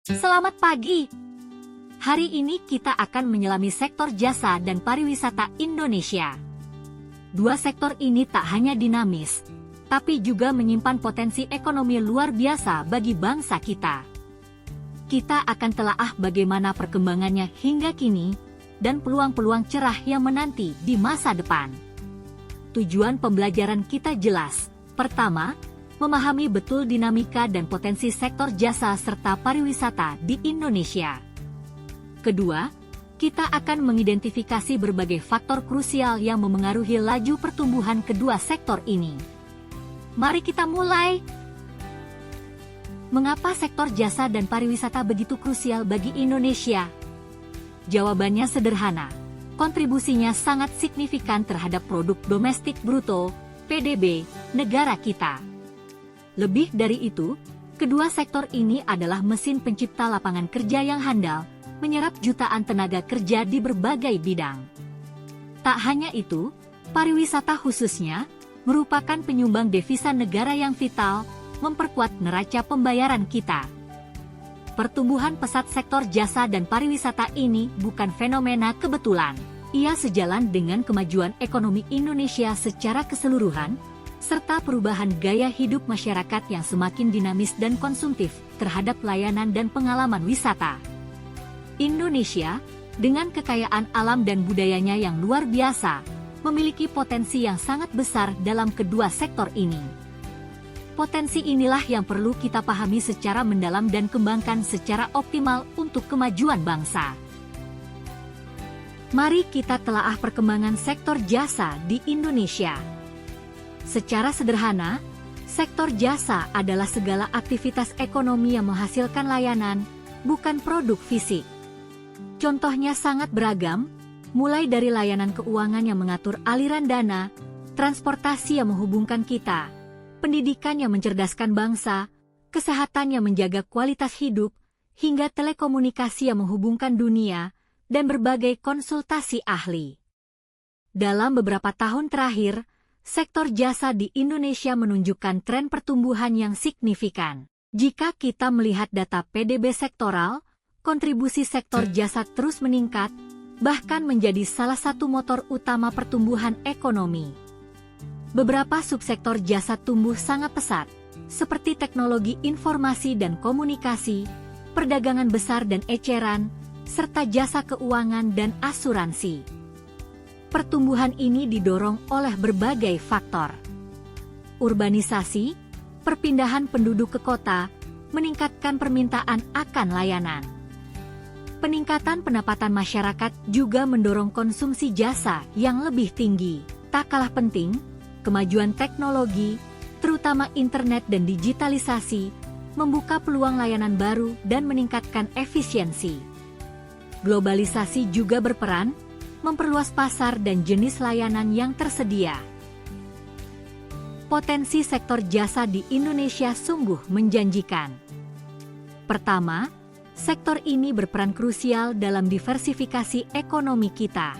Selamat pagi. Hari ini kita akan menyelami sektor jasa dan pariwisata Indonesia. Dua sektor ini tak hanya dinamis, tapi juga menyimpan potensi ekonomi luar biasa bagi bangsa kita. Kita akan telaah bagaimana perkembangannya hingga kini, dan peluang-peluang cerah yang menanti di masa depan. Tujuan pembelajaran kita jelas. Pertama, memahami betul dinamika dan potensi sektor jasa serta pariwisata di Indonesia. Kedua, kita akan mengidentifikasi berbagai faktor krusial yang memengaruhi laju pertumbuhan kedua sektor ini. Mari kita mulai. Mengapa sektor jasa dan pariwisata begitu krusial bagi Indonesia? Jawabannya sederhana. Kontribusinya sangat signifikan terhadap produk domestik bruto, PDB, negara kita. Lebih dari itu, kedua sektor ini adalah mesin pencipta lapangan kerja yang handal, menyerap jutaan tenaga kerja di berbagai bidang. Tak hanya itu, pariwisata khususnya merupakan penyumbang devisa negara yang vital, memperkuat neraca pembayaran kita. Pertumbuhan pesat sektor jasa dan pariwisata ini bukan fenomena kebetulan. Ia sejalan dengan kemajuan ekonomi Indonesia secara keseluruhan, serta perubahan gaya hidup masyarakat yang semakin dinamis dan konsumtif terhadap layanan dan pengalaman wisata. Indonesia, dengan kekayaan alam dan budayanya yang luar biasa, memiliki potensi yang sangat besar dalam kedua sektor ini. Potensi inilah yang perlu kita pahami secara mendalam dan kembangkan secara optimal untuk kemajuan bangsa. Mari kita telaah perkembangan sektor jasa di Indonesia. Secara sederhana, sektor jasa adalah segala aktivitas ekonomi yang menghasilkan layanan, bukan produk fisik. Contohnya sangat beragam, mulai dari layanan keuangan yang mengatur aliran dana, transportasi yang menghubungkan kita, pendidikan yang mencerdaskan bangsa, kesehatan yang menjaga kualitas hidup, hingga telekomunikasi yang menghubungkan dunia, dan berbagai konsultasi ahli. Dalam beberapa tahun terakhir, sektor jasa di Indonesia menunjukkan tren pertumbuhan yang signifikan. Jika kita melihat data PDB sektoral, kontribusi sektor jasa terus meningkat, bahkan menjadi salah satu motor utama pertumbuhan ekonomi. Beberapa subsektor jasa tumbuh sangat pesat, seperti teknologi informasi dan komunikasi, perdagangan besar dan eceran, serta jasa keuangan dan asuransi. Pertumbuhan ini didorong oleh berbagai faktor. Urbanisasi, perpindahan penduduk ke kota, meningkatkan permintaan akan layanan. Peningkatan pendapatan masyarakat juga mendorong konsumsi jasa yang lebih tinggi. Tak kalah penting, kemajuan teknologi, terutama internet dan digitalisasi, membuka peluang layanan baru dan meningkatkan efisiensi. Globalisasi juga berperan, memperluas pasar dan jenis layanan yang tersedia. Potensi sektor jasa di Indonesia sungguh menjanjikan. Pertama, sektor ini berperan krusial dalam diversifikasi ekonomi kita.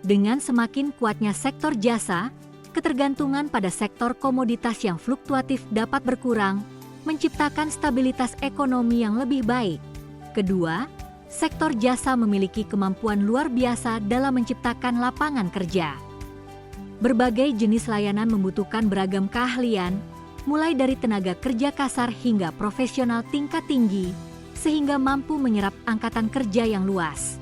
Dengan semakin kuatnya sektor jasa, ketergantungan pada sektor komoditas yang fluktuatif dapat berkurang, menciptakan stabilitas ekonomi yang lebih baik. Kedua, sektor jasa memiliki kemampuan luar biasa dalam menciptakan lapangan kerja. Berbagai jenis layanan membutuhkan beragam keahlian, mulai dari tenaga kerja kasar hingga profesional tingkat tinggi, sehingga mampu menyerap angkatan kerja yang luas.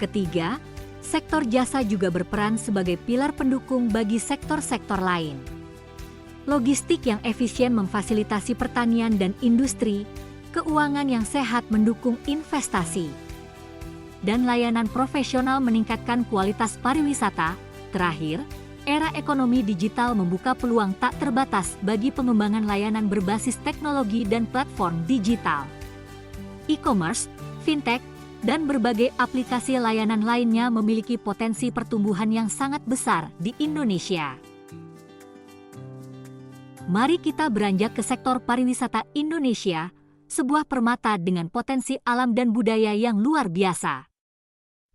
Ketiga, sektor jasa juga berperan sebagai pilar pendukung bagi sektor-sektor lain. Logistik yang efisien memfasilitasi pertanian dan industri, keuangan yang sehat mendukung investasi, dan layanan profesional meningkatkan kualitas pariwisata. Terakhir, era ekonomi digital membuka peluang tak terbatas bagi pengembangan layanan berbasis teknologi dan platform digital. E-commerce, fintech, dan berbagai aplikasi layanan lainnya memiliki potensi pertumbuhan yang sangat besar di Indonesia. Mari kita beranjak ke sektor pariwisata Indonesia, sebuah permata dengan potensi alam dan budaya yang luar biasa.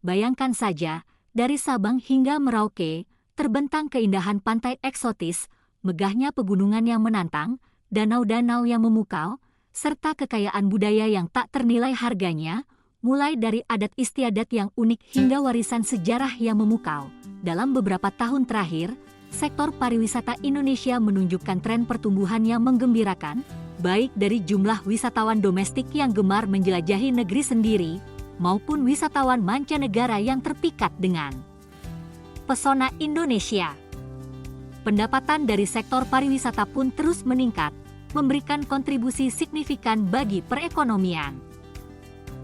Bayangkan saja, dari Sabang hingga Merauke, terbentang keindahan pantai eksotis, megahnya pegunungan yang menantang, danau-danau yang memukau, serta kekayaan budaya yang tak ternilai harganya, mulai dari adat istiadat yang unik hingga warisan sejarah yang memukau. Dalam beberapa tahun terakhir, sektor pariwisata Indonesia menunjukkan tren pertumbuhan yang menggembirakan, baik dari jumlah wisatawan domestik yang gemar menjelajahi negeri sendiri, maupun wisatawan mancanegara yang terpikat dengan pesona Indonesia. Pendapatan dari sektor pariwisata pun terus meningkat, memberikan kontribusi signifikan bagi perekonomian.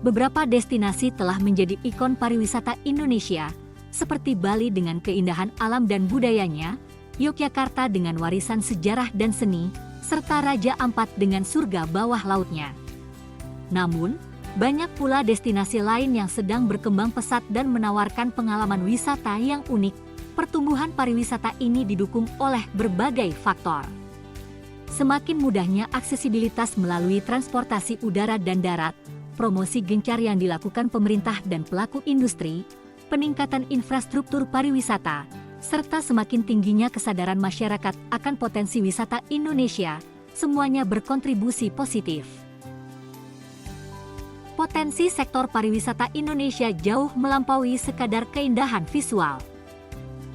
Beberapa destinasi telah menjadi ikon pariwisata Indonesia, seperti Bali dengan keindahan alam dan budayanya, Yogyakarta dengan warisan sejarah dan seni, serta Raja Ampat dengan surga bawah lautnya. Namun, banyak pula destinasi lain yang sedang berkembang pesat dan menawarkan pengalaman wisata yang unik. Pertumbuhan pariwisata ini didukung oleh berbagai faktor. Semakin mudahnya aksesibilitas melalui transportasi udara dan darat, promosi gencar yang dilakukan pemerintah dan pelaku industri, peningkatan infrastruktur pariwisata, serta semakin tingginya kesadaran masyarakat akan potensi wisata Indonesia, semuanya berkontribusi positif. Potensi sektor pariwisata Indonesia jauh melampaui sekadar keindahan visual.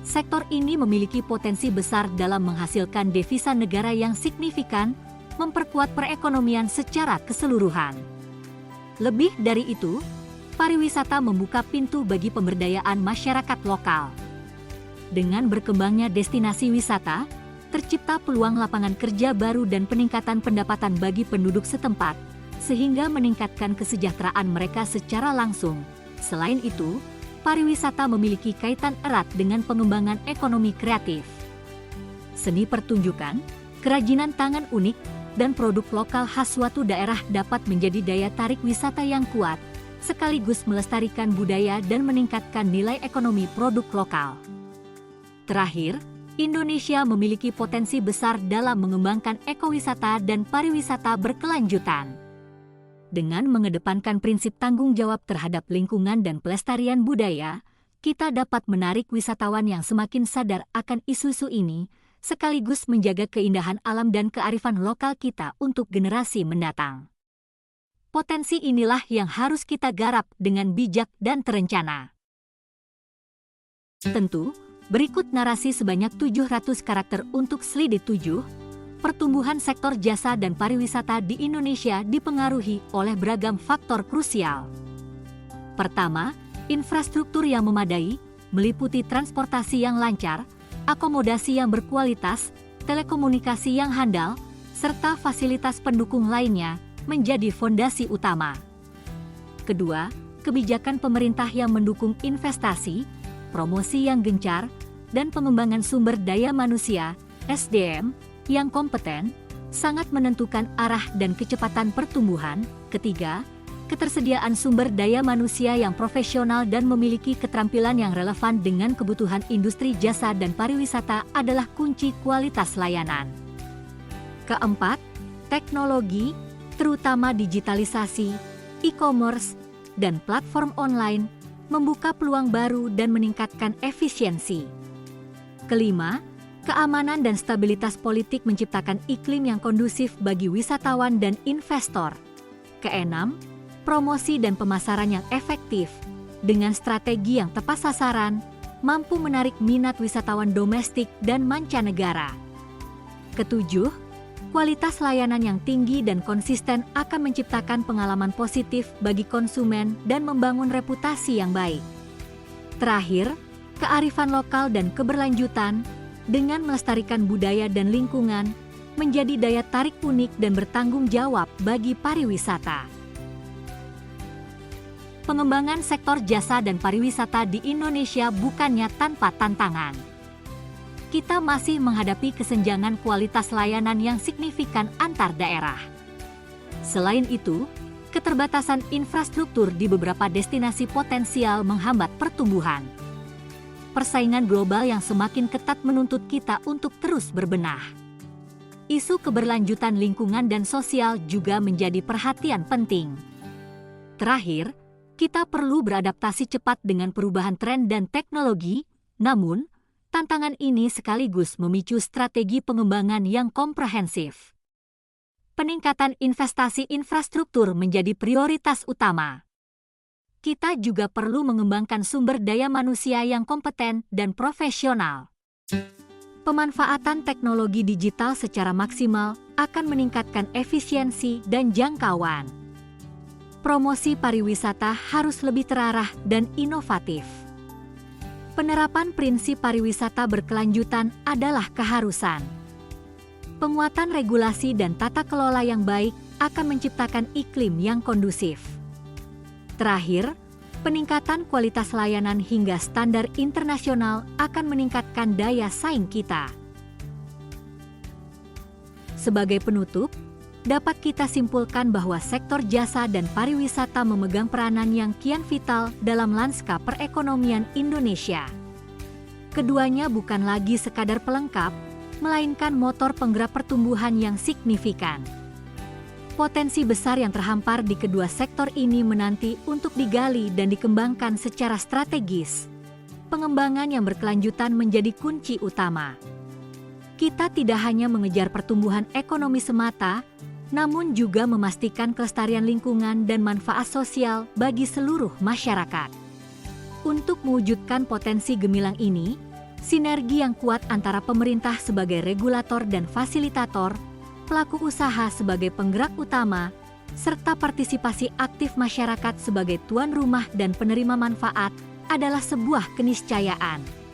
Sektor ini memiliki potensi besar dalam menghasilkan devisa negara yang signifikan, memperkuat perekonomian secara keseluruhan. Lebih dari itu, pariwisata membuka pintu bagi pemberdayaan masyarakat lokal. Dengan berkembangnya destinasi wisata, tercipta peluang lapangan kerja baru dan peningkatan pendapatan bagi penduduk setempat, sehingga meningkatkan kesejahteraan mereka secara langsung. Selain itu, pariwisata memiliki kaitan erat dengan pengembangan ekonomi kreatif. Seni pertunjukan, kerajinan tangan unik, dan produk lokal khas suatu daerah dapat menjadi daya tarik wisata yang kuat, sekaligus melestarikan budaya dan meningkatkan nilai ekonomi produk lokal. Terakhir, Indonesia memiliki potensi besar dalam mengembangkan ekowisata dan pariwisata berkelanjutan. Dengan mengedepankan prinsip tanggung jawab terhadap lingkungan dan pelestarian budaya, kita dapat menarik wisatawan yang semakin sadar akan isu-isu ini, sekaligus menjaga keindahan alam dan kearifan lokal kita untuk generasi mendatang. Potensi inilah yang harus kita garap dengan bijak dan terencana. Tentu, berikut narasi sebanyak 700 karakter untuk Slide 7. Pertumbuhan sektor jasa dan pariwisata di Indonesia dipengaruhi oleh beragam faktor krusial. Pertama, infrastruktur yang memadai, meliputi transportasi yang lancar, akomodasi yang berkualitas, telekomunikasi yang handal, serta fasilitas pendukung lainnya, menjadi fondasi utama. Kedua, kebijakan pemerintah yang mendukung investasi, promosi yang gencar, dan pengembangan sumber daya manusia, SDM, yang kompeten, sangat menentukan arah dan kecepatan pertumbuhan. Ketiga, ketersediaan sumber daya manusia yang profesional dan memiliki keterampilan yang relevan dengan kebutuhan industri jasa dan pariwisata adalah kunci kualitas layanan. Keempat, teknologi, terutama digitalisasi, e-commerce, dan platform online, membuka peluang baru dan meningkatkan efisiensi. Kelima, keamanan dan stabilitas politik menciptakan iklim yang kondusif bagi wisatawan dan investor. Keenam, promosi dan pemasaran yang efektif, dengan strategi yang tepat sasaran, mampu menarik minat wisatawan domestik dan mancanegara. Ketujuh, kualitas layanan yang tinggi dan konsisten akan menciptakan pengalaman positif bagi konsumen dan membangun reputasi yang baik. Terakhir, kearifan lokal dan keberlanjutan, dengan melestarikan budaya dan lingkungan, menjadi daya tarik unik dan bertanggung jawab bagi pariwisata. Pengembangan sektor jasa dan pariwisata di Indonesia bukannya tanpa tantangan. Kita masih menghadapi kesenjangan kualitas layanan yang signifikan antar daerah. Selain itu, keterbatasan infrastruktur di beberapa destinasi potensial menghambat pertumbuhan. Persaingan global yang semakin ketat menuntut kita untuk terus berbenah. Isu keberlanjutan lingkungan dan sosial juga menjadi perhatian penting. Terakhir, kita perlu beradaptasi cepat dengan perubahan tren dan teknologi, namun, tantangan ini sekaligus memicu strategi pengembangan yang komprehensif. peningkatan investasi infrastruktur menjadi prioritas utama. Kita juga perlu mengembangkan sumber daya manusia yang kompeten dan profesional. Pemanfaatan teknologi digital secara maksimal akan meningkatkan efisiensi dan jangkauan. Promosi pariwisata harus lebih terarah dan inovatif. Penerapan prinsip pariwisata berkelanjutan adalah keharusan. Penguatan regulasi dan tata kelola yang baik akan menciptakan iklim yang kondusif. Terakhir, peningkatan kualitas layanan hingga standar internasional akan meningkatkan daya saing kita. Sebagai penutup, dapat kita simpulkan bahwa sektor jasa dan pariwisata memegang peranan yang kian vital dalam lanskap perekonomian Indonesia. Keduanya bukan lagi sekadar pelengkap, melainkan motor penggerak pertumbuhan yang signifikan. Potensi besar yang terhampar di kedua sektor ini menanti untuk digali dan dikembangkan secara strategis. Pengembangan yang berkelanjutan menjadi kunci utama. Kita tidak hanya mengejar pertumbuhan ekonomi semata, namun juga memastikan kelestarian lingkungan dan manfaat sosial bagi seluruh masyarakat. Untuk mewujudkan potensi gemilang ini, sinergi yang kuat antara pemerintah sebagai regulator dan fasilitator, pelaku usaha sebagai penggerak utama, serta partisipasi aktif masyarakat sebagai tuan rumah dan penerima manfaat adalah sebuah keniscayaan.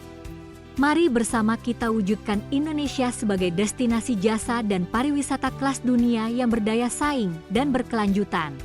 Mari bersama kita wujudkan Indonesia sebagai destinasi jasa dan pariwisata kelas dunia yang berdaya saing dan berkelanjutan.